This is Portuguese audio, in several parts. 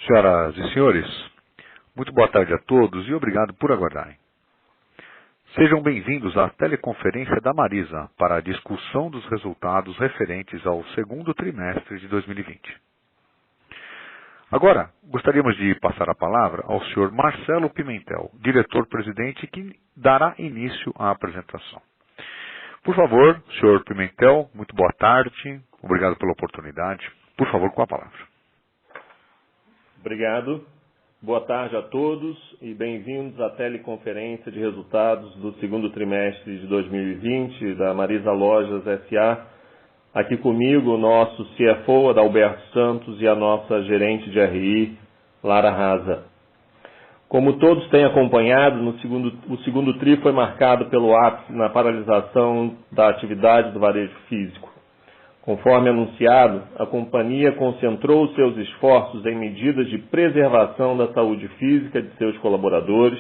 Senhoras e senhores, muito boa tarde a todos e obrigado por aguardarem. Sejam bem-vindos à teleconferência da Marisa para a discussão dos resultados referentes ao segundo trimestre de 2020. Agora, gostaríamos de passar a palavra ao Sr. Marcelo Pimentel, diretor-presidente, que dará início à apresentação. Por favor, Sr. Pimentel, muito boa tarde, obrigado pela oportunidade. Por favor, com a palavra. Obrigado. Boa tarde a todos e bem-vindos à teleconferência de resultados do segundo trimestre de 2020 da Marisa Lojas S.A. Aqui comigo o nosso CFO, Adalberto Santos, e a nossa gerente de RI, Lara Raza. Como todos têm acompanhado, o segundo TRI foi marcado pelo ápice na paralisação da atividade do varejo físico. Conforme anunciado, a companhia concentrou seus esforços em medidas de preservação da saúde física de seus colaboradores,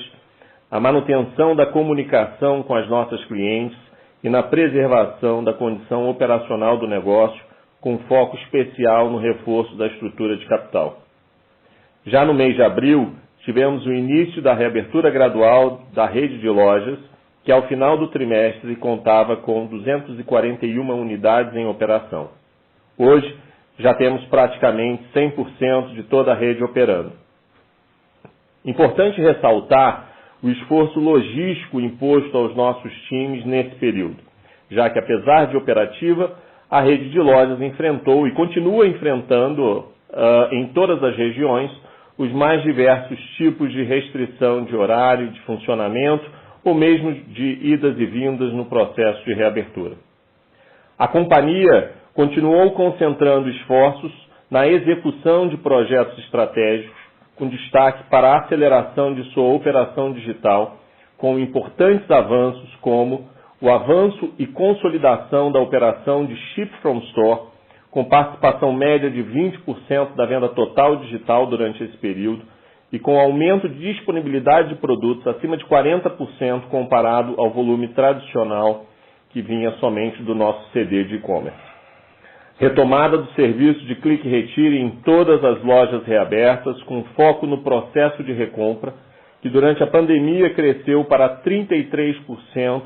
a manutenção da comunicação com as nossas clientes e na preservação da condição operacional do negócio, com foco especial no reforço da estrutura de capital. Já no mês de abril, tivemos o início da reabertura gradual da rede de lojas, que ao final do trimestre contava com 241 unidades em operação. Hoje, já temos praticamente 100% de toda a rede operando. Importante ressaltar o esforço logístico imposto aos nossos times nesse período, já que, apesar de operativa, a rede de lojas enfrentou e continua enfrentando, em todas as regiões, os mais diversos tipos de restrição de horário, de funcionamento, ou mesmo de idas e vindas no processo de reabertura. A companhia continuou concentrando esforços na execução de projetos estratégicos, com destaque para a aceleração de sua operação digital, com importantes avanços como o avanço e consolidação da operação de Ship from Store, com participação média de 20% da venda total digital durante esse período, e com aumento de disponibilidade de produtos acima de 40% comparado ao volume tradicional que vinha somente do nosso CD de e-commerce. Retomada do serviço de clique e retire em todas as lojas reabertas, com foco no processo de recompra, que durante a pandemia cresceu para 33%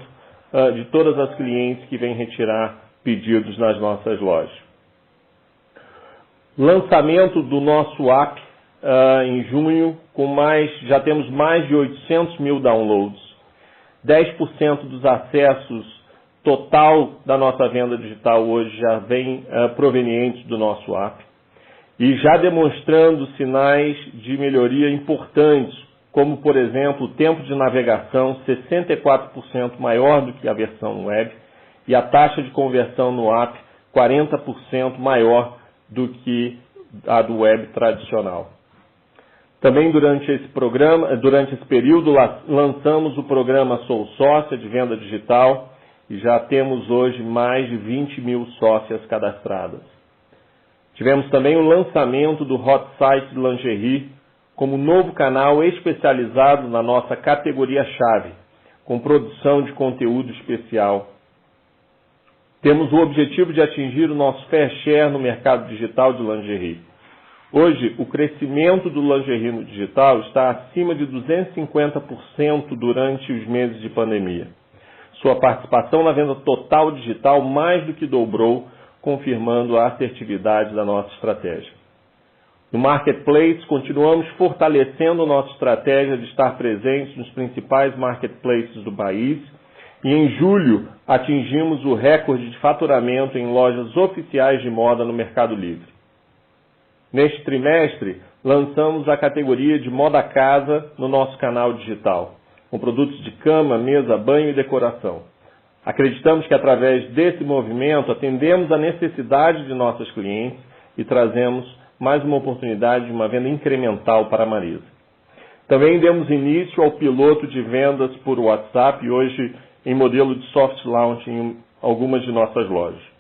de todas as clientes que vêm retirar pedidos nas nossas lojas. Lançamento do nosso app em junho, já temos mais de 800 mil downloads, 10% dos acessos total da nossa venda digital hoje já vem provenientes do nosso app, e já demonstrando sinais de melhoria importantes, como, por exemplo, o tempo de navegação 64% maior do que a versão web, e a taxa de conversão no app 40% maior do que a do web tradicional. Também durante esse período, lançamos o programa Sou Sócia de venda digital e já temos hoje mais de 20 mil sócias cadastradas. Tivemos também o lançamento do Hot Site de Lingerie como novo canal especializado na nossa categoria-chave, com produção de conteúdo especial. Temos o objetivo de atingir o nosso fair share no mercado digital de lingerie. Hoje, o crescimento do lingerie no digital está acima de 250% durante os meses de pandemia. Sua participação na venda total digital mais do que dobrou, confirmando a assertividade da nossa estratégia. No Marketplace, continuamos fortalecendo nossa estratégia de estar presentes nos principais marketplaces do país e, em julho, atingimos o recorde de faturamento em lojas oficiais de moda no Mercado Livre. Neste trimestre, lançamos a categoria de Moda Casa no nosso canal digital, com produtos de cama, mesa, banho e decoração. Acreditamos que, através desse movimento, atendemos a necessidade de nossos clientes e trazemos mais uma oportunidade de uma venda incremental para a Marisa. Também demos início ao piloto de vendas por WhatsApp, hoje em modelo de soft launch em algumas de nossas lojas.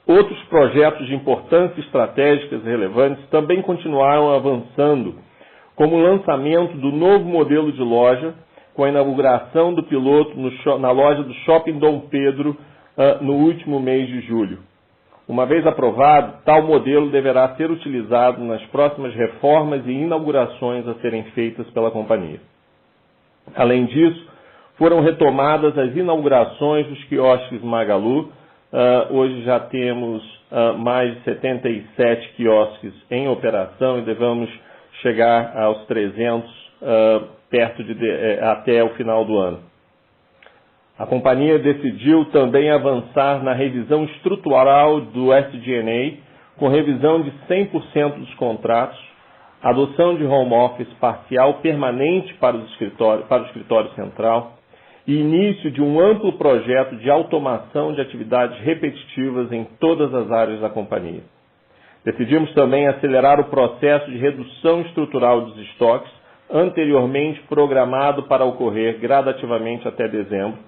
Outros projetos de importância estratégicas e relevantes também continuaram avançando, como o lançamento do novo modelo de loja, com a inauguração do piloto na loja do Shopping Dom Pedro no último mês de julho. Uma vez aprovado, tal modelo deverá ser utilizado nas próximas reformas e inaugurações a serem feitas pela companhia. Além disso, foram retomadas as inaugurações dos quiosques Magalu. Hoje já temos mais de 77 quiosques em operação e devemos chegar aos 300 até o final do ano. A companhia decidiu também avançar na revisão estrutural do SG&A, com revisão de 100% dos contratos, adoção de home office parcial permanente para o escritório central e início de um amplo projeto de automação de atividades repetitivas em todas as áreas da companhia. Decidimos também acelerar o processo de redução estrutural dos estoques, anteriormente programado para ocorrer gradativamente até dezembro,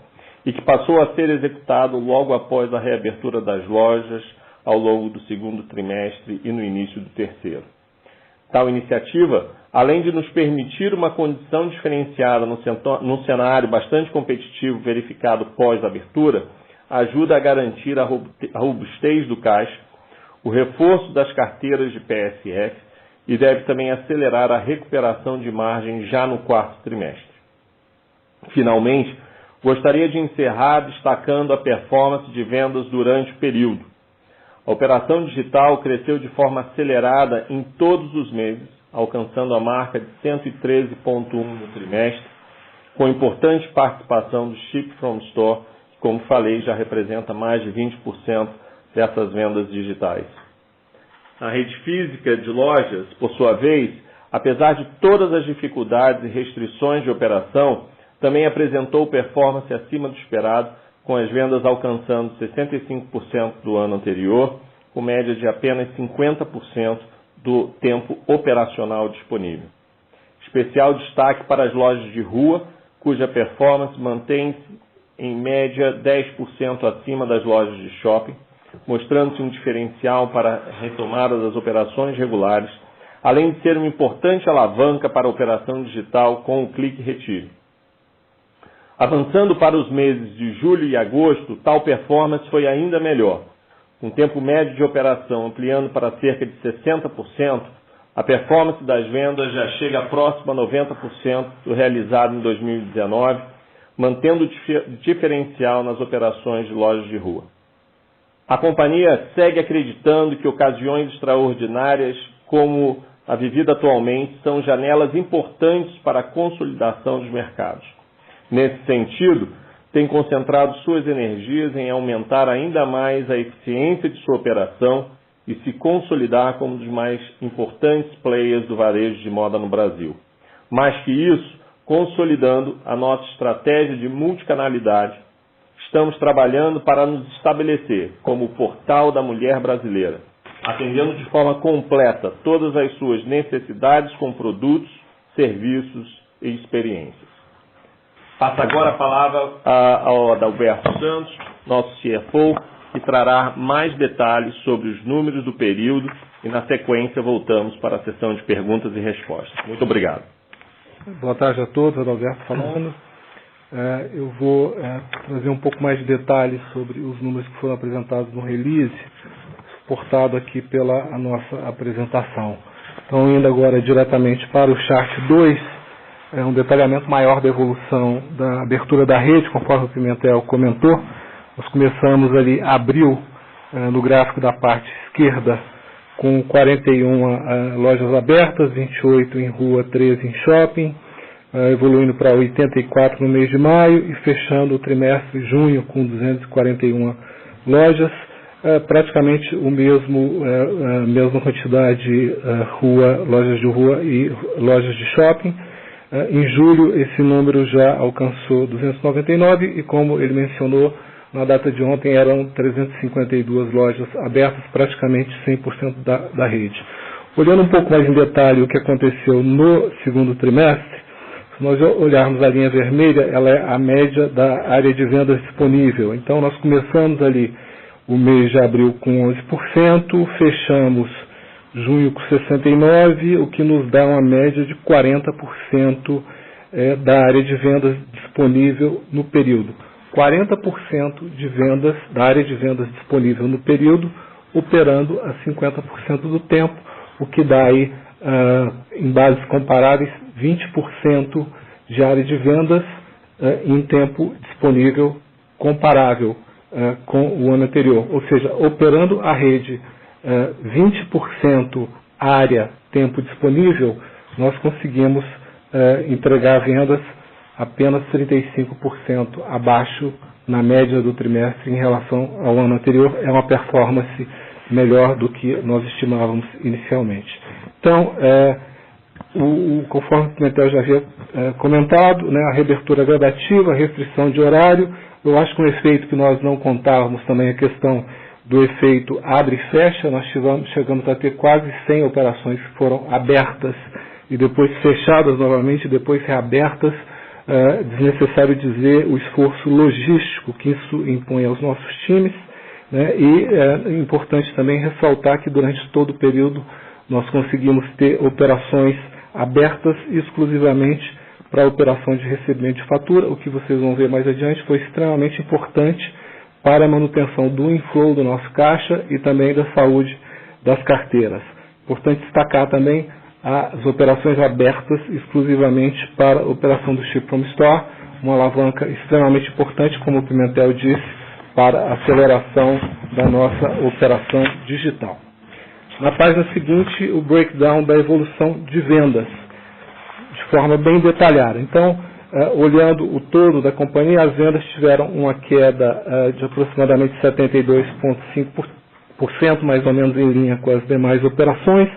e que passou a ser executado logo após a reabertura das lojas ao longo do segundo trimestre e no início do terceiro. Tal iniciativa, além de nos permitir uma condição diferenciada num cenário bastante competitivo verificado pós-abertura, ajuda a garantir a robustez do caixa, o reforço das carteiras de PSF e deve também acelerar a recuperação de margem já no quarto trimestre. Finalmente, gostaria de encerrar destacando a performance de vendas durante o período. A operação digital cresceu de forma acelerada em todos os meses, alcançando a marca de 113,1 no trimestre, com importante participação do Ship from Store, que, como falei, já representa mais de 20% dessas vendas digitais. A rede física de lojas, por sua vez, apesar de todas as dificuldades e restrições de operação, também apresentou performance acima do esperado, com as vendas alcançando 65% do ano anterior, com média de apenas 50% do tempo operacional disponível. Especial destaque para as lojas de rua, cuja performance mantém-se em média 10% acima das lojas de shopping, mostrando-se um diferencial para a retomada das operações regulares, além de ser uma importante alavanca para a operação digital com o clique e retire. Avançando para os meses de julho e agosto, tal performance foi ainda melhor. Com tempo médio de operação ampliando para cerca de 60%, a performance das vendas já chega próxima a 90% do realizado em 2019, mantendo o diferencial nas operações de lojas de rua. A companhia segue acreditando que ocasiões extraordinárias, como a vivida atualmente, são janelas importantes para a consolidação dos mercados. Nesse sentido, tem concentrado suas energias em aumentar ainda mais a eficiência de sua operação e se consolidar como um dos mais importantes players do varejo de moda no Brasil. Mais que isso, consolidando a nossa estratégia de multicanalidade, estamos trabalhando para nos estabelecer como o portal da mulher brasileira, atendendo de forma completa todas as suas necessidades com produtos, serviços e experiências. Passo agora a palavra ao Adalberto Santos, nosso CFO, que trará mais detalhes sobre os números do período e, na sequência, voltamos para a sessão de perguntas e respostas. Muito obrigado. Boa tarde a todos, Adalberto falando. Eu vou trazer um pouco mais de detalhes sobre os números que foram apresentados no release, suportado aqui pela nossa apresentação. Então, indo agora diretamente para o chart 2, um detalhamento maior da evolução da abertura da rede, conforme o Pimentel comentou. Nós começamos ali abril, no gráfico da parte esquerda, com 41 lojas abertas, 28 em rua, 13 em shopping, evoluindo para 84 no mês de maio e fechando o trimestre de junho com 241 lojas, praticamente a mesma quantidade lojas de rua e lojas de shopping. Em julho, esse número já alcançou 299 e, como ele mencionou, na data de ontem eram 352 lojas abertas, praticamente 100% da rede. Olhando um pouco mais em detalhe o que aconteceu no segundo trimestre, se nós olharmos a linha vermelha, ela é a média da área de vendas disponível. Então, nós começamos ali o mês de abril com 11%, fechamos junho com 69%, o que nos dá uma média de 40% da área de vendas disponível no período. 40% de vendas da área de vendas disponível no período, operando a 50% do tempo, o que dá aí, em bases comparáveis, 20% de área de vendas em tempo disponível comparável com o ano anterior. Ou seja, operando a rede 20% área tempo disponível, nós conseguimos entregar vendas apenas 35% abaixo na média do trimestre em relação ao ano anterior. É uma performance melhor do que nós estimávamos inicialmente. Então, conforme o Pimentel já havia comentado, né, a reabertura gradativa, a restrição de horário, eu acho que um efeito que nós não contávamos também é a questão do efeito abre e fecha. Nós chegamos a ter quase 100 operações que foram abertas e depois fechadas novamente, depois reabertas. Desnecessário dizer o esforço logístico que isso impõe aos nossos times, né? E é importante também ressaltar que durante todo o período nós conseguimos ter operações abertas exclusivamente para a operação de recebimento de fatura. O que vocês vão ver mais adiante foi extremamente importante para a manutenção do inflow do nosso caixa e também da saúde das carteiras. Importante destacar também as operações abertas exclusivamente para a operação do Ship from Store, uma alavanca extremamente importante, como o Pimentel disse, para a aceleração da nossa operação digital. Na página seguinte, o breakdown da evolução de vendas, de forma bem detalhada. Então, olhando o todo da companhia, as vendas tiveram uma queda de aproximadamente 72,5%, mais ou menos em linha com as demais operações.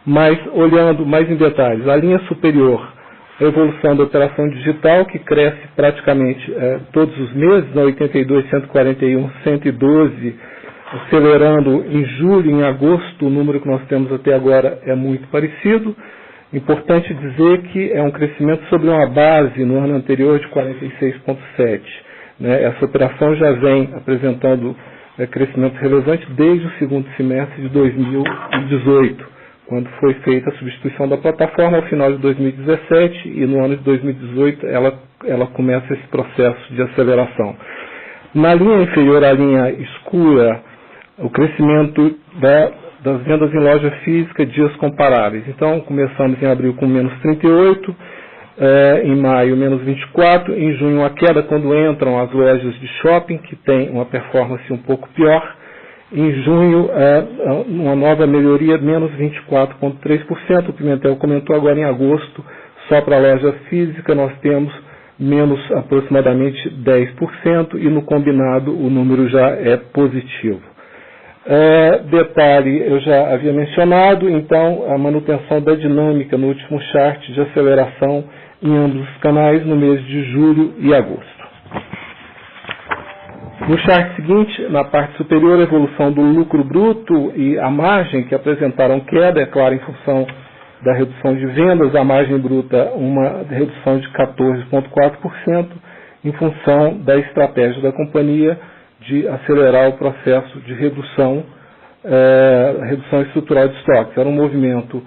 Mas, olhando mais em detalhes, a linha superior, a evolução da operação digital, que cresce praticamente todos os meses, 82, 141, 112, acelerando em julho e em agosto. O número que nós temos até agora é muito parecido. Importante dizer que é um crescimento sobre uma base no ano anterior de 46,7. Né? Essa operação já vem apresentando crescimento relevante desde o segundo semestre de 2018. Quando foi feita a substituição da plataforma ao final de 2017, e no ano de 2018 ela começa esse processo de aceleração. Na linha inferior, a linha escura, o crescimento das vendas em loja física, dias comparáveis. Então, começamos em abril com menos 38, em maio menos 24, em junho a queda quando entram as lojas de shopping, que tem uma performance um pouco pior. Em junho, uma nova melhoria, menos 24,3%. O Pimentel comentou agora em agosto, só para a loja física, nós temos menos aproximadamente 10%, e no combinado o número já é positivo. Detalhe, eu já havia mencionado, então, a manutenção da dinâmica no último chart de aceleração em ambos os canais no mês de julho e agosto. No chart seguinte, na parte superior, a evolução do lucro bruto e a margem, que apresentaram queda, é claro, em função da redução de vendas. A margem bruta, uma redução de 14,4%, em função da estratégia da companhia de acelerar o processo de redução estrutural de estoques. Era um movimento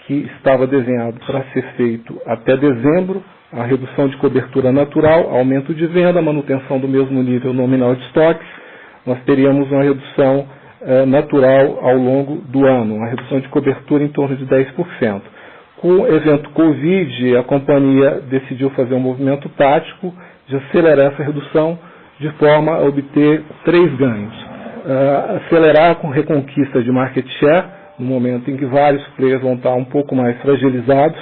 que estava desenhado para ser feito até dezembro. A redução de cobertura natural, aumento de venda, manutenção do mesmo nível nominal de estoques. Nós teríamos uma redução natural ao longo do ano, uma redução de cobertura em torno de 10%. Com o evento Covid, a companhia decidiu fazer um movimento tático de acelerar essa redução de forma a obter 3 ganhos. Acelerar com reconquista de market share, no momento em que vários players vão estar um pouco mais fragilizados.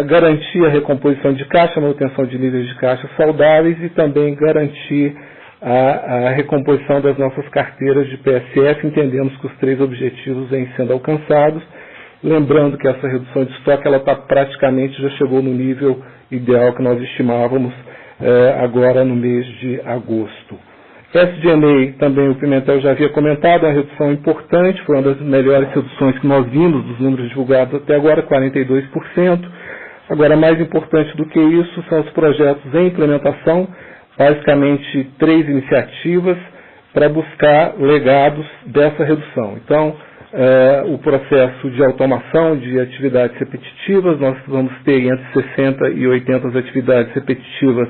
Garantir a recomposição de caixa, manutenção de níveis de caixa saudáveis, e também garantir a recomposição das nossas carteiras de PSF. Entendemos que os 3 objetivos vêm sendo alcançados. Lembrando que essa redução de estoque ela praticamente já chegou no nível ideal que nós estimávamos agora no mês de agosto. SG&A, também o Pimentel já havia comentado, uma redução importante, foi uma das melhores reduções que nós vimos dos números divulgados até agora, 42%. Agora, mais importante do que isso, são os projetos em implementação, basicamente 3 iniciativas para buscar legados dessa redução. Então, o processo de automação de atividades repetitivas, nós vamos ter entre 60 e 80 atividades repetitivas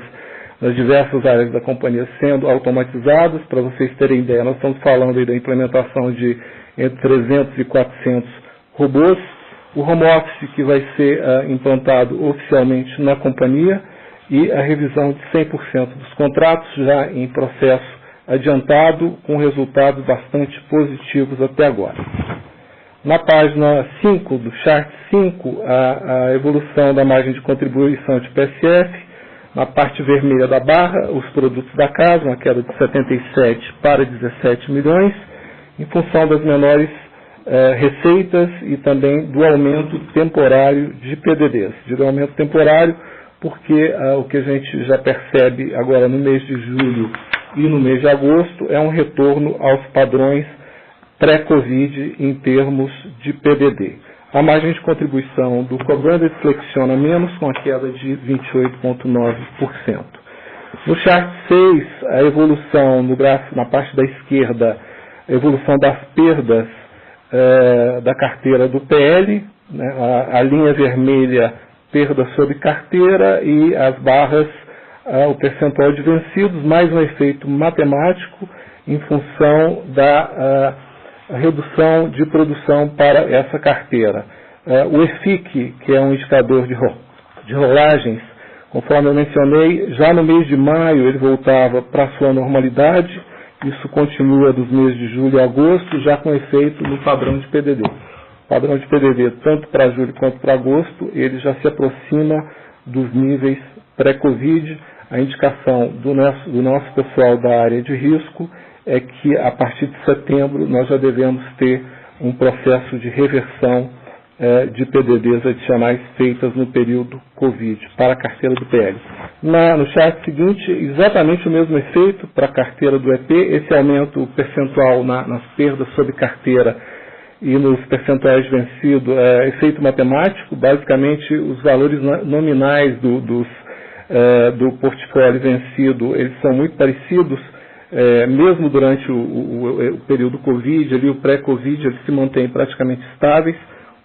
nas diversas áreas da companhia sendo automatizadas. Para vocês terem ideia, nós estamos falando aí da implementação de entre 300 e 400 robôs. O home office que vai ser implantado oficialmente na companhia e a revisão de 100% dos contratos já em processo adiantado, com resultados bastante positivos até agora. Na página 5 do chart 5, a evolução da margem de contribuição de PSF. Na parte vermelha da barra, os produtos da casa, uma queda de 77 para 17 milhões, em função das menores receitas e também do aumento temporário de PDDs. Digo aumento temporário porque o que a gente já percebe agora no mês de julho e no mês de agosto é um retorno aos padrões pré-Covid em termos de PDD. A margem de contribuição do co-branded flexiona menos, com a queda de 28,9%. No chart 6, a evolução no gráfico, na parte da esquerda, a evolução das perdas da carteira do PL, né, a linha vermelha, perda sobre carteira, e as barras, o percentual de vencidos, mais um efeito matemático em função da redução de produção para essa carteira. O EFIC, que é um indicador de rolagens, conforme eu mencionei, já no mês de maio ele voltava para a sua normalidade. Isso continua dos meses de julho e agosto, já com efeito no padrão de PDD. O padrão de PDD, tanto para julho quanto para agosto, ele já se aproxima dos níveis pré-Covid. A indicação do nosso pessoal da área de risco é que a partir de setembro nós já devemos ter um processo de reversão de PDDs adicionais feitas no período Covid para a carteira do PL. No chart seguinte, exatamente o mesmo efeito para a carteira do EP, esse aumento percentual nas perdas sobre carteira e nos percentuais de vencido é efeito matemático. Basicamente, os valores nominais do portfólio vencido, eles são muito parecidos, mesmo durante o período Covid, ali, o pré-Covid, eles se mantêm praticamente estáveis,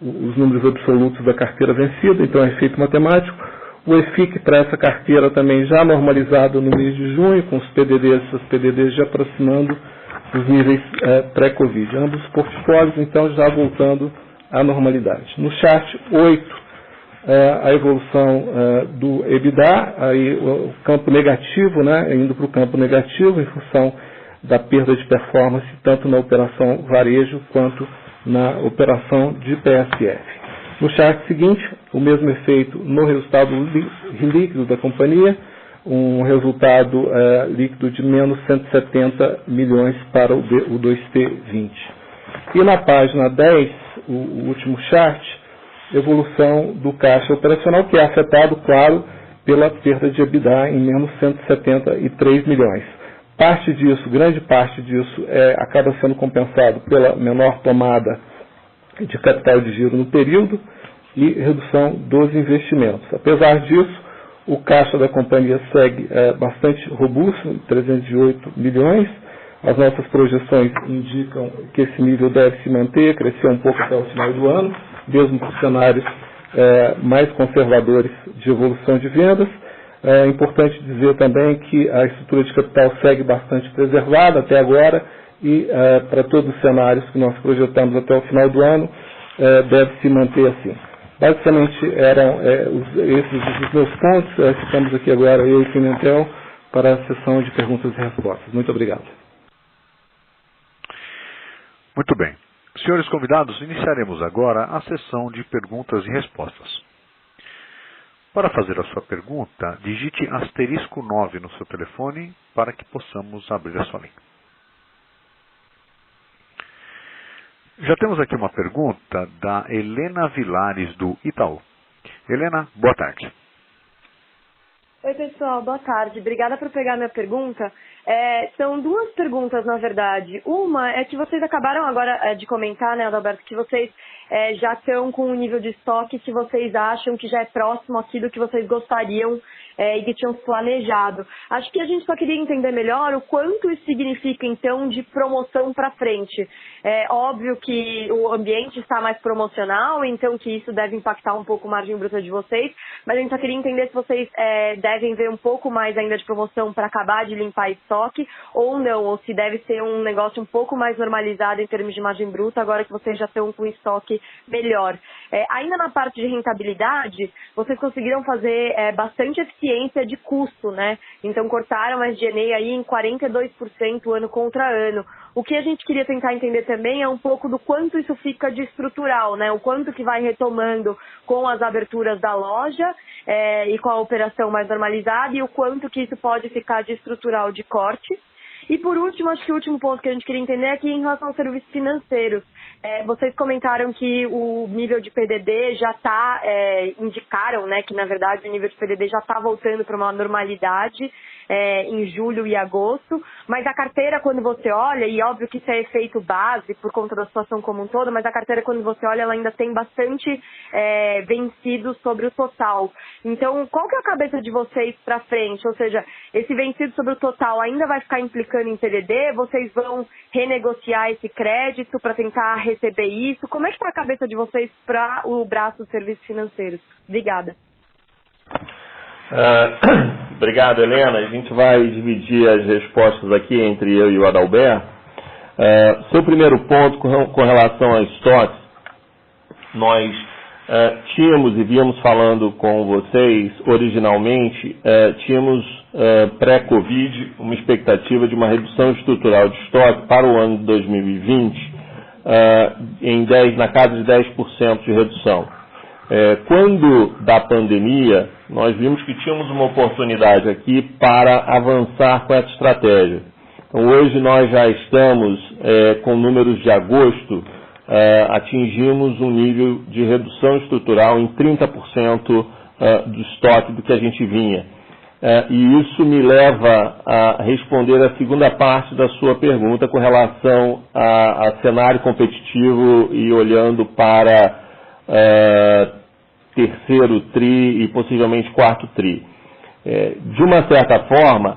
os números absolutos da carteira vencida, então é efeito matemático. O EFIC para essa carteira também já normalizado no mês de junho, com os PDDs já aproximando os níveis pré-Covid. Ambos os portfólios, então, já voltando à normalidade. No chart 8, a evolução do EBITDA, aí o campo negativo, né, indo para o campo negativo em função da perda de performance, tanto na operação varejo quanto na operação de PSF. No chart seguinte, o mesmo efeito no resultado líquido da companhia, um resultado líquido de menos 170 milhões para o 2T20. E na página 10, o último chart, evolução do caixa operacional, que é afetado, claro, pela perda de EBITDA em menos 173 milhões. Parte disso, grande parte disso, acaba sendo compensado pela menor tomada de capital de giro no período e redução dos investimentos. Apesar disso, o caixa da companhia segue bastante robusto, 308 milhões. As nossas projeções indicam que esse nível deve se manter, crescer um pouco até o final do ano, mesmo com cenários mais conservadores de evolução de vendas. É importante dizer também que a estrutura de capital segue bastante preservada até agora e para todos os cenários que nós projetamos até o final do ano, deve se manter assim. Basicamente eram esses os meus pontos. Ficamos aqui agora, eu e o Pimentel, para a sessão de perguntas e respostas. Muito obrigado. Muito bem. Senhores convidados, iniciaremos agora a sessão de perguntas e respostas. Para fazer a sua pergunta, digite *9 no seu telefone para que possamos abrir a sua linha. Já temos aqui uma pergunta da Helena Vilares, do Itaú. Helena, boa tarde. Oi, pessoal, boa tarde. Obrigada por pegar minha pergunta. São duas perguntas, na verdade. Uma é que vocês acabaram agora de comentar, né, Adalberto, que vocês já estão com um nível de estoque que vocês acham que já é próximo aqui do que vocês gostariam e que tinham planejado. Acho que a gente só queria entender melhor o quanto isso significa, então, de promoção para frente. É óbvio que o ambiente está mais promocional, então que isso deve impactar um pouco a margem bruta de vocês, mas a gente só queria entender se vocês devem ver um pouco mais ainda de promoção para acabar de limpar estoque ou não, ou se deve ser um negócio um pouco mais normalizado em termos de margem bruta, agora que vocês já estão com estoque melhor. Ainda na parte de rentabilidade, vocês conseguiram fazer bastante eficiência de custo, né? Então cortaram a SG&A aí em 42% ano contra ano. O que a gente queria tentar entender também é um pouco do quanto isso fica de estrutural, né? O quanto que vai retomando com as aberturas da loja e com a operação mais normalizada e o quanto que isso pode ficar de estrutural de corte. E por último, acho que o último ponto que a gente queria entender é que em relação aos serviços financeiros, vocês comentaram que o nível de PDD já está, indicaram, né, que na verdade o nível de PDD já está voltando para uma normalidade em julho e agosto, mas a carteira quando você olha, e óbvio que isso é efeito base por conta da situação como um todo, mas a carteira quando você olha ela ainda tem bastante vencido sobre o total. Então, qual que é a cabeça de vocês para frente? Ou seja, esse vencido sobre o total ainda vai ficar implicando em PDD? Vocês vão renegociar esse crédito para tentar receber isso? Como é que está a cabeça de vocês para o braço dos serviços financeiros? Obrigada. Obrigado, Helena. A gente vai dividir as respostas aqui entre eu e o Adalberto. Seu primeiro ponto com relação a estoques, nós tínhamos e víamos falando com vocês originalmente, tínhamos pré-Covid uma expectativa de uma redução estrutural de estoque para o ano de 2020 na casa de 10% de redução. Quando da pandemia, nós vimos que tínhamos uma oportunidade aqui para avançar com essa estratégia. Então, hoje nós já estamos com números de agosto, atingimos um nível de redução estrutural em 30% do estoque do que a gente vinha. E isso me leva a responder a segunda parte da sua pergunta com relação a cenário competitivo e olhando para terceiro TRI e possivelmente quarto TRI. De uma certa forma,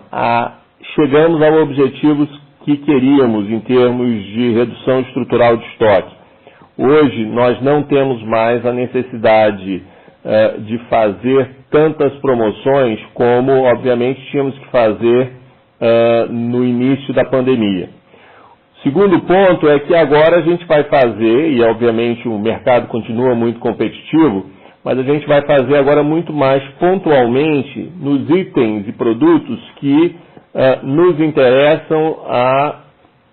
chegamos aos objetivos que queríamos em termos de redução estrutural de estoque. Hoje, nós não temos mais a necessidade de fazer tantas promoções como, obviamente, tínhamos que fazer no início da pandemia. Segundo ponto é que agora a gente vai fazer, e obviamente o mercado continua muito competitivo, mas a gente vai fazer agora muito mais pontualmente nos itens e produtos que nos interessam a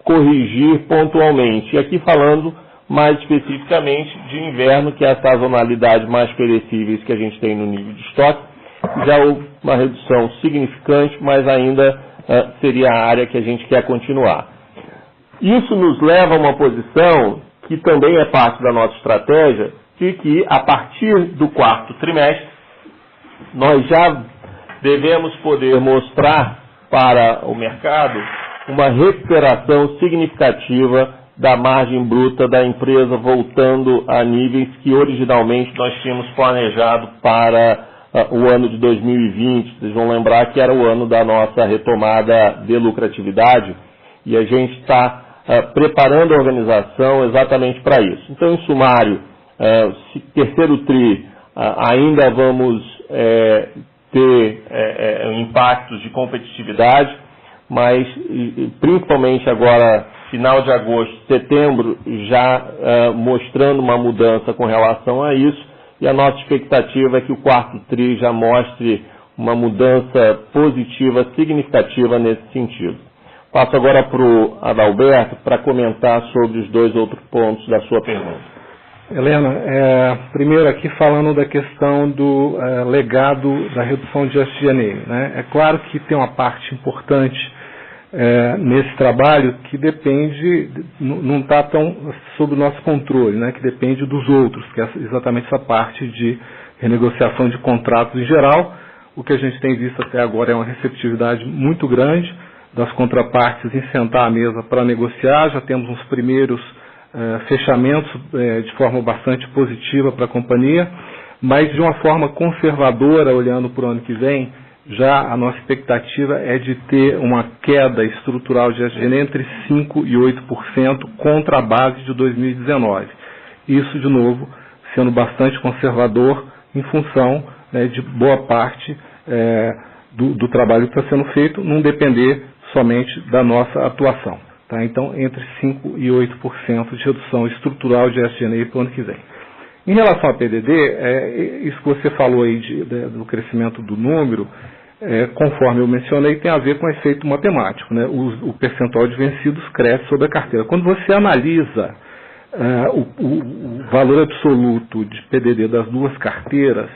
corrigir pontualmente. E aqui falando mais especificamente de inverno, que é a sazonalidade mais perecíveis que a gente tem no nível de estoque. Já houve uma redução significante, mas ainda seria a área que a gente quer continuar. Isso nos leva a uma posição que também é parte da nossa estratégia, de que a partir do quarto trimestre, nós já devemos poder mostrar para o mercado uma recuperação significativa da margem bruta da empresa, voltando a níveis que originalmente nós tínhamos planejado para o ano de 2020. Vocês vão lembrar que era o ano da nossa retomada de lucratividade e a gente está preparando a organização exatamente para isso. Então, em sumário, terceiro TRI, ainda vamos ter impactos de competitividade, mas principalmente agora, final de agosto, setembro, já mostrando uma mudança com relação a isso, e a nossa expectativa é que o quarto TRI já mostre uma mudança positiva, significativa nesse sentido. Passo agora para o Adalberto para comentar sobre os dois outros pontos da sua pergunta. Helena, primeiro aqui falando da questão do legado da redução de SG&A, né? É claro que tem uma parte importante nesse trabalho que depende, não está tão sob o nosso controle, né? Que depende dos outros, que é exatamente essa parte de renegociação de contratos em geral. O que a gente tem visto até agora é uma receptividade muito grande das contrapartes em sentar à mesa para negociar. Já temos uns primeiros fechamentos de forma bastante positiva para a companhia, mas de uma forma conservadora, olhando para o ano que vem, já a nossa expectativa é de ter uma queda estrutural de SG&A entre 5% e 8% contra a base de 2019. Isso, de novo, sendo bastante conservador em função de boa parte do trabalho que está sendo feito, não depender somente da nossa atuação. Tá? Então, entre 5% e 8% de redução estrutural de SG&A para o ano que vem. Em relação a PDD, isso que você falou aí do crescimento do número, conforme eu mencionei, tem a ver com efeito matemático. Né? O percentual de vencidos cresce sobre a carteira. Quando você analisa o valor absoluto de PDD das duas carteiras,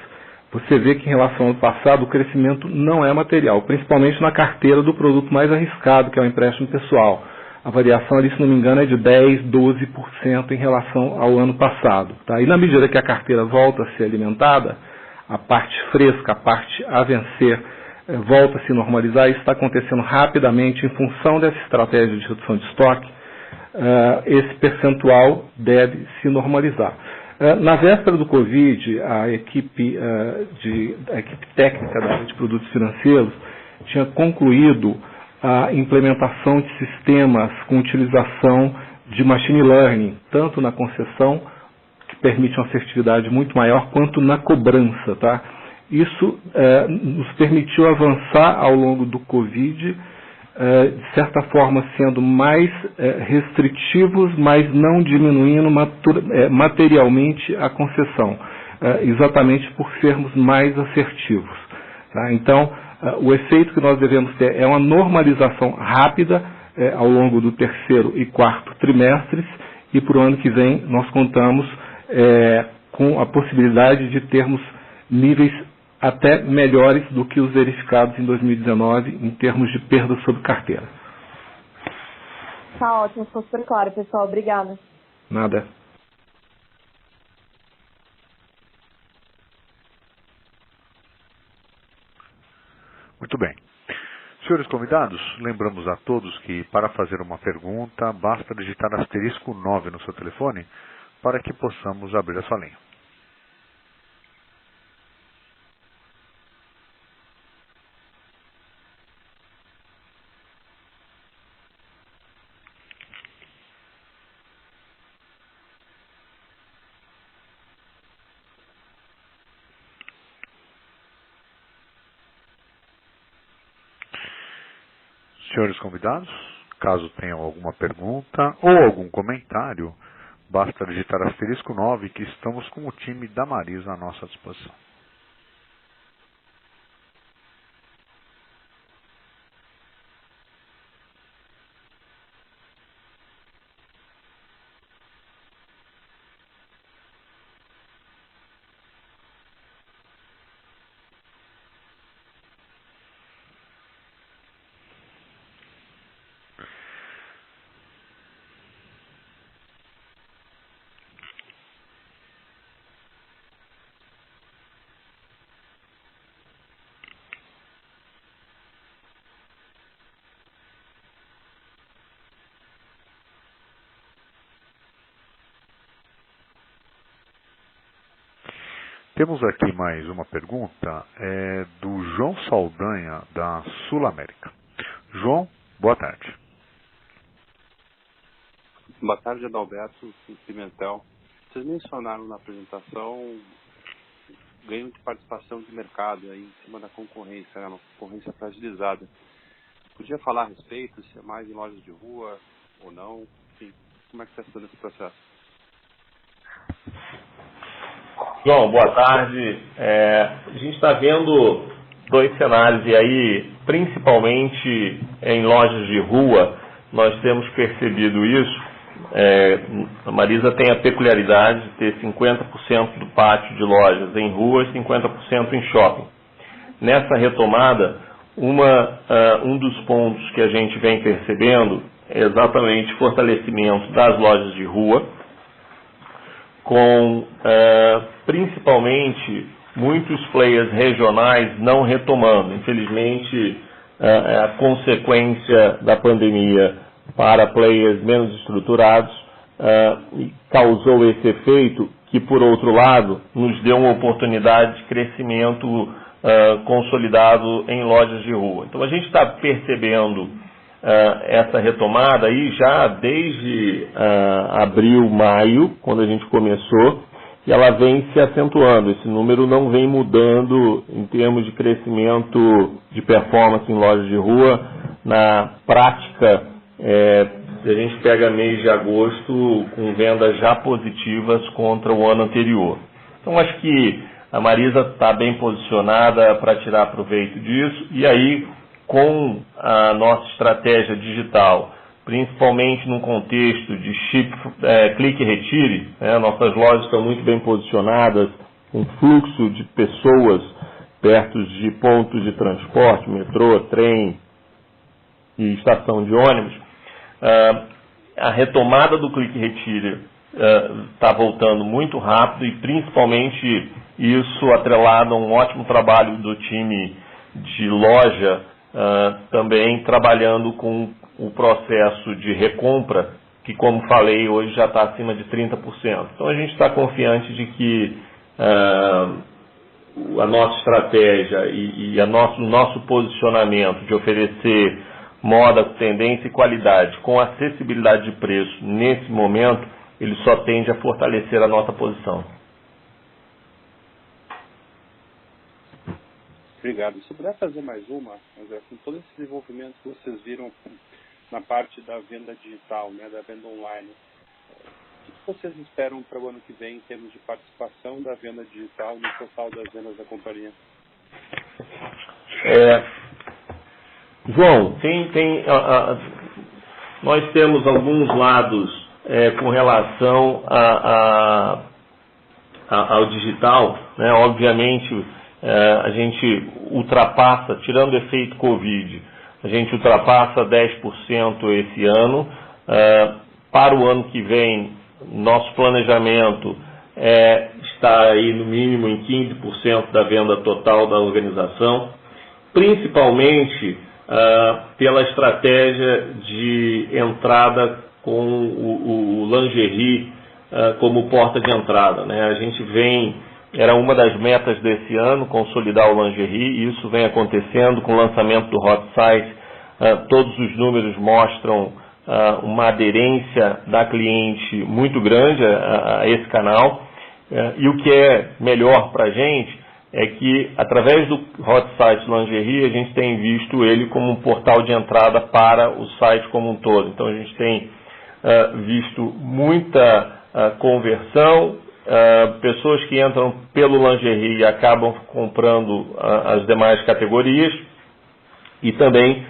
você vê que em relação ao ano passado o crescimento não é material, principalmente na carteira do produto mais arriscado, que é o empréstimo pessoal. A variação ali, se não me engano, é de 10%, 12% em relação ao ano passado. Tá? E na medida que a carteira volta a ser alimentada, a parte fresca, a parte a vencer, volta a se normalizar. Isso está acontecendo rapidamente em função dessa estratégia de redução de estoque. Esse percentual deve se normalizar. Na véspera do Covid, a equipe técnica da área de produtos financeiros tinha concluído a implementação de sistemas com utilização de machine learning, tanto na concessão, que permite uma assertividade muito maior, quanto na cobrança. Tá? Isso nos permitiu avançar ao longo do Covid, de certa forma sendo mais restritivos, mas não diminuindo materialmente a concessão, exatamente por sermos mais assertivos. Tá? Então, o efeito que nós devemos ter é uma normalização rápida ao longo do terceiro e quarto trimestres, e para o ano que vem nós contamos com a possibilidade de termos níveis até melhores do que os verificados em 2019 em termos de perda sobre carteira. Tá ótimo, ficou super claro, pessoal. Obrigada. Nada. Muito bem. Senhores convidados, lembramos a todos que para fazer uma pergunta basta digitar asterisco 9 no seu telefone para que possamos abrir a sua linha. Senhores convidados, caso tenham alguma pergunta ou algum comentário, basta digitar asterisco 9 que estamos com o time da Marisa à nossa disposição. Temos aqui mais uma pergunta, do João Saldanha, da Sul América. João, boa tarde. Boa tarde, Adalberto Pimentel. Vocês mencionaram na apresentação ganho de participação de mercado aí em cima da concorrência, né, uma concorrência fragilizada. Podia falar a respeito, se é mais em lojas de rua ou não? Enfim, como é que está sendo esse processo? João, boa tarde. A gente está vendo dois cenários, e aí, principalmente em lojas de rua, nós temos percebido isso. A Marisa tem a peculiaridade de ter 50% do pátio de lojas em ruas, 50% em shopping. Nessa retomada, um dos pontos que a gente vem percebendo é exatamente o fortalecimento das lojas de rua, com principalmente muitos players regionais não retomando. Infelizmente, a consequência da pandemia para players menos estruturados causou esse efeito que, por outro lado, nos deu uma oportunidade de crescimento consolidado em lojas de rua. Então, a gente está percebendo essa retomada aí já desde abril, maio, quando a gente começou, e ela vem se acentuando. Esse número não vem mudando em termos de crescimento de performance em lojas de rua. Na prática, a gente pega mês de agosto com vendas já positivas contra o ano anterior. Então, acho que a Marisa está bem posicionada para tirar proveito disso, e aí, com a nossa estratégia digital, principalmente num contexto de clique e retire, nossas lojas estão muito bem posicionadas, com fluxo de pessoas perto de pontos de transporte, metrô, trem e estação de ônibus. A retomada do clique e retire está voltando muito rápido, e principalmente isso atrelado a um ótimo trabalho do time de loja, também trabalhando com o processo de recompra, que, como falei, hoje já está acima de 30%. Então, a gente está confiante de que a nossa estratégia e o nosso posicionamento de oferecer moda, tendência e qualidade com acessibilidade de preço nesse momento, ele só tende a fortalecer a nossa posição. Obrigado. Se puder fazer mais uma, com todo esse desenvolvimento que vocês viram na parte da venda digital, da venda online, o que vocês esperam para o ano que vem em termos de participação da venda digital no total das vendas da companhia? João, nós temos alguns lados com relação ao digital, obviamente. A gente ultrapassa, tirando o efeito Covid, a gente ultrapassa 10% esse ano. Para o ano que vem, nosso planejamento está aí no mínimo em 15% da venda total da organização, principalmente pela estratégia de entrada com o lingerie como porta de entrada. A gente era uma das metas desse ano, consolidar o lingerie, e isso vem acontecendo com o lançamento do Hot Site. Todos os números mostram uma aderência da cliente muito grande a esse canal. E o que é melhor para a gente é que, através do Hot Site Lingerie, a gente tem visto ele como um portal de entrada para o site como um todo. Então, a gente tem visto muita conversão, pessoas que entram pelo lingerie e acabam comprando as demais categorias, e também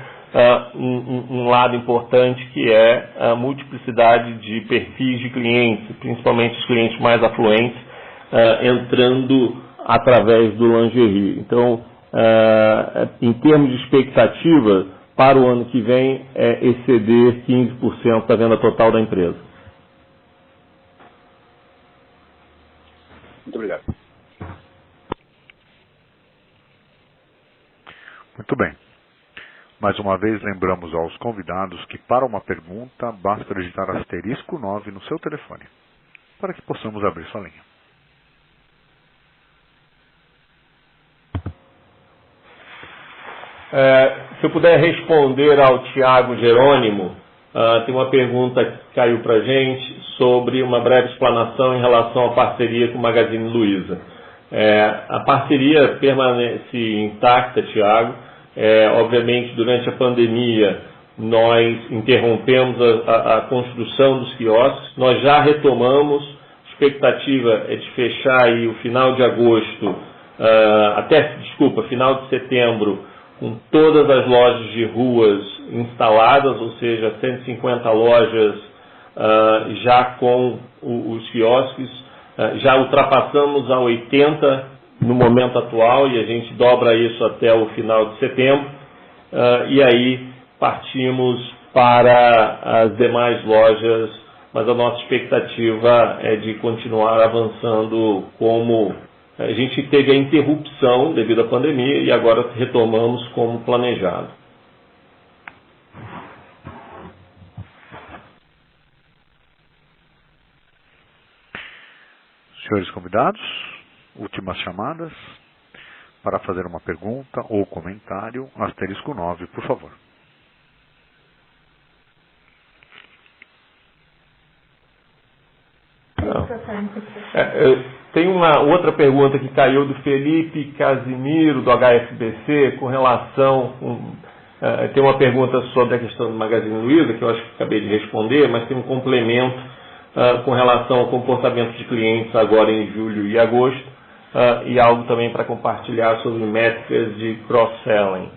um lado importante que é a multiplicidade de perfis de clientes, principalmente os clientes mais afluentes, entrando através do lingerie. Então, em termos de expectativa, para o ano que vem, exceder 15% da venda total da empresa. Muito obrigado. Muito bem. Mais uma vez, lembramos aos convidados que, para uma pergunta, basta digitar *9 no seu telefone, para que possamos abrir sua linha. Se eu puder responder ao Tiago Jerônimo, tem uma pergunta que caiu para a gente sobre uma breve explanação em relação à parceria com o Magazine Luiza. A parceria permanece intacta, Tiago. Obviamente, durante a pandemia, nós interrompemos a construção dos quiosques. Nós já retomamos. A expectativa é de fechar aí o final de agosto, final de setembro, com todas as lojas de ruas instaladas, ou seja, 150 lojas já com os quiosques. Já ultrapassamos a 80 no momento atual, e a gente dobra isso até o final de setembro. E aí partimos para as demais lojas, mas a nossa expectativa é de continuar avançando como a gente teve a interrupção devido à pandemia, e agora retomamos como planejado. Senhores convidados, últimas chamadas para fazer uma pergunta ou comentário, asterisco 9, por favor. Tem uma outra pergunta que caiu do Felipe Casimiro, do HSBC, com relação... tem uma pergunta sobre a questão do Magazine Luiza, que eu acho que acabei de responder, mas tem um complemento com relação ao comportamento de clientes agora em julho e agosto, e algo também para compartilhar sobre métricas de cross-selling.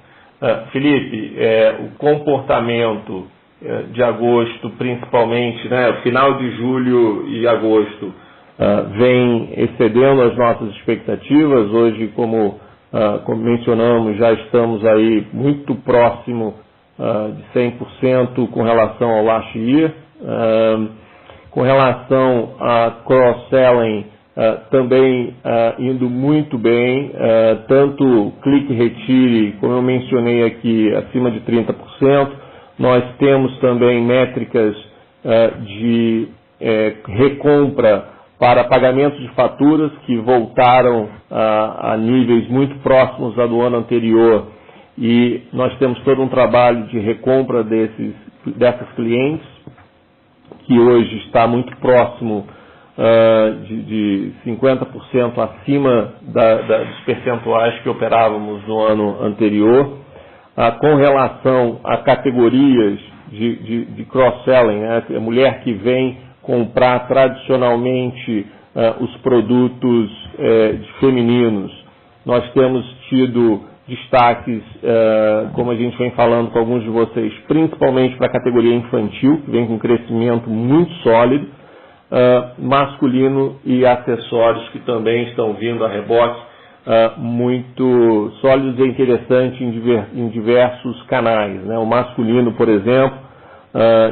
Felipe, o comportamento de agosto, principalmente, né, final de julho e agosto, vem excedendo as nossas expectativas. Hoje, como mencionamos, já estamos aí muito próximo de 100% com relação ao last year. Com relação a cross-selling, também indo muito bem, tanto clique retire, como eu mencionei aqui, acima de 30%. Nós temos também métricas de recompra para pagamento de faturas que voltaram a níveis muito próximos ao do ano anterior, e nós temos todo um trabalho de recompra dessas clientes, que hoje está muito próximo de 50% acima dos percentuais que operávamos no ano anterior. Com relação a categorias de cross-selling, né, a mulher que vem comprar tradicionalmente os produtos femininos, nós temos tido destaques, como a gente vem falando com alguns de vocês, principalmente para a categoria infantil, que vem com um crescimento muito sólido, masculino e acessórios, que também estão vindo a reboque, muito sólidos e interessantes em diversos canais, né? O masculino, por exemplo,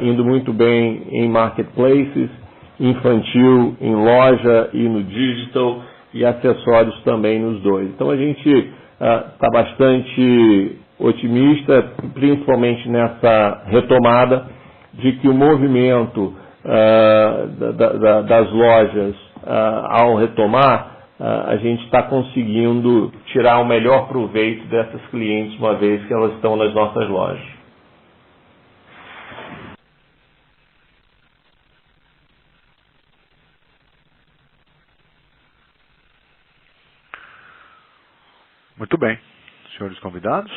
indo muito bem em marketplaces, infantil em loja e no digital, e acessórios também nos dois. Então a gente está bastante otimista, principalmente nessa retomada, de que o movimento das lojas ao retomar, a gente está conseguindo tirar o melhor proveito dessas clientes, uma vez que elas estão nas nossas lojas. Muito bem. Senhores convidados,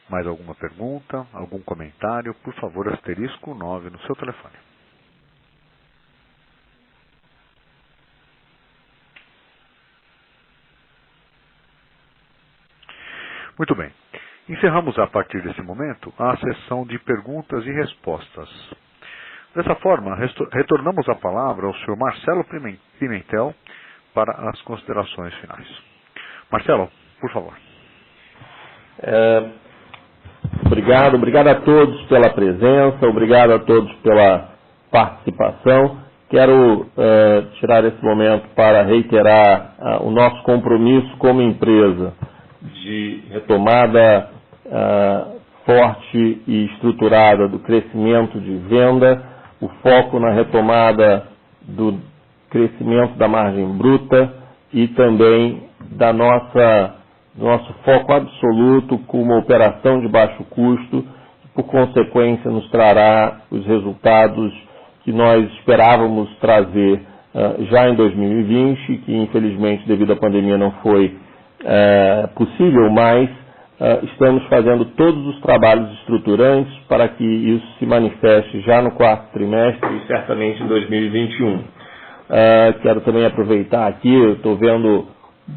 mais alguma pergunta, algum comentário? Por favor, asterisco 9 no seu telefone. Muito bem. Encerramos a partir desse momento a sessão de perguntas e respostas. Dessa forma, retornamos a palavra ao senhor Marcelo Pimentel para as considerações finais. Marcelo, por favor. Obrigado a todos pela presença, obrigado a todos pela participação. Quero tirar esse momento para reiterar o nosso compromisso como empresa de retomada forte e estruturada do crescimento de venda, o foco na retomada do crescimento da margem bruta e também da nosso foco absoluto com uma operação de baixo custo, que por consequência nos trará os resultados que nós esperávamos trazer já em 2020, que infelizmente devido à pandemia não foi possível, mas estamos fazendo todos os trabalhos estruturantes para que isso se manifeste já no quarto trimestre e certamente em 2021. Quero também aproveitar aqui, eu estou vendo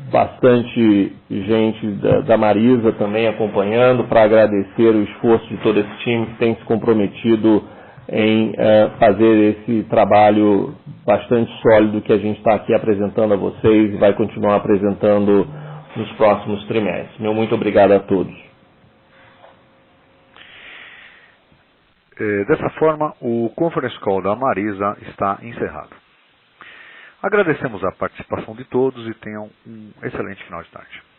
bastante gente da Marisa também acompanhando, para agradecer o esforço de todo esse time que tem se comprometido em fazer esse trabalho bastante sólido que a gente está aqui apresentando a vocês e vai continuar apresentando nos próximos trimestres. Meu muito obrigado a todos. Dessa forma, o Conference Call da Marisa está encerrado. Agradecemos a participação de todos e tenham um excelente final de tarde.